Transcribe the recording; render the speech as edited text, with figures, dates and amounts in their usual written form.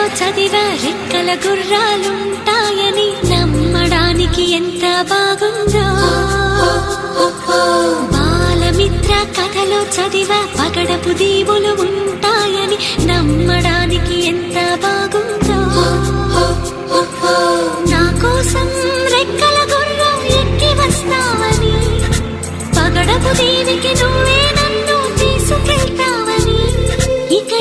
కథలో చదివా రెక్కల గుర్రాలుంటాయని నమ్మడానికి ఎంత బాగుందో. బాలమిత్ర కథలో చదివా పగడపు దీవులు ఉంటాయని నమ్మడానికి ఎంత బాగుందో. నా కోసం రెక్కల గుర్రం ఎక్కి వస్తావని పగడపు దీవికి నువ్వే నన్ను తీసుకెళ్తావని ఇక